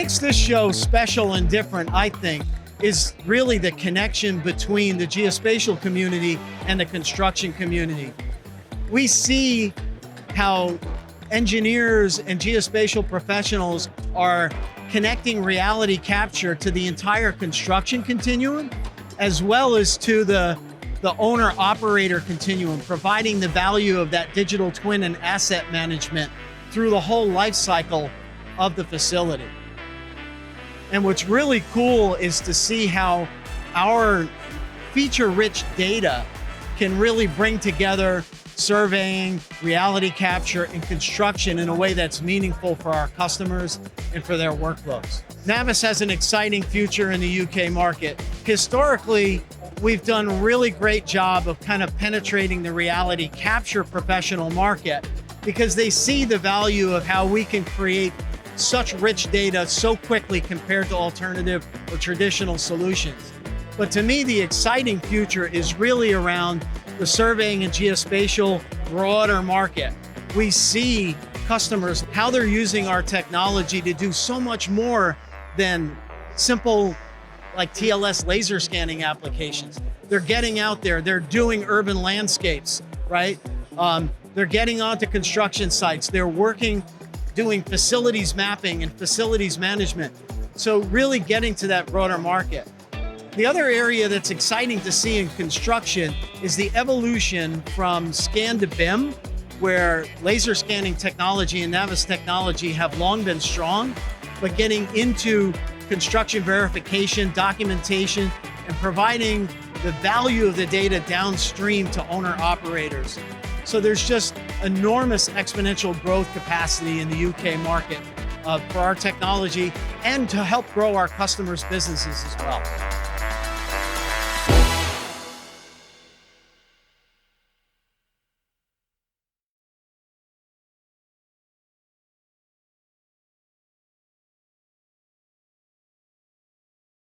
makes this show special and different, I think, is really the connection between the geospatial community and the construction community. We see how engineers and geospatial professionals are connecting reality capture to the entire construction continuum, as well as to the owner-operator continuum, providing the value of that digital twin and asset management through the whole life cycle of the facility. And what's really cool is to see how our feature-rich data can really bring together surveying, reality capture, and construction in a way that's meaningful for our customers and for their workflows. Navis has an exciting future in the UK market. Historically, we've done a really great job of kind of penetrating the reality capture professional market because they see the value of how we can create such rich data so quickly compared to alternative or traditional solutions. But to me, the exciting future is really around the surveying and geospatial broader market. We see customers, how they're using our technology to do so much more than simple like TLS laser scanning applications. They're getting out there, they're doing urban landscapes, right? They're getting onto construction sites, they're working, doing facilities mapping and facilities management. So really getting to that broader market. The other area that's exciting to see in construction is the evolution from scan to BIM, where laser scanning technology and Navis technology have long been strong, but getting into construction verification, documentation, and providing the value of the data downstream to owner operators. So there's just enormous exponential growth capacity in the UK market for our technology and to help grow our customers' businesses as well.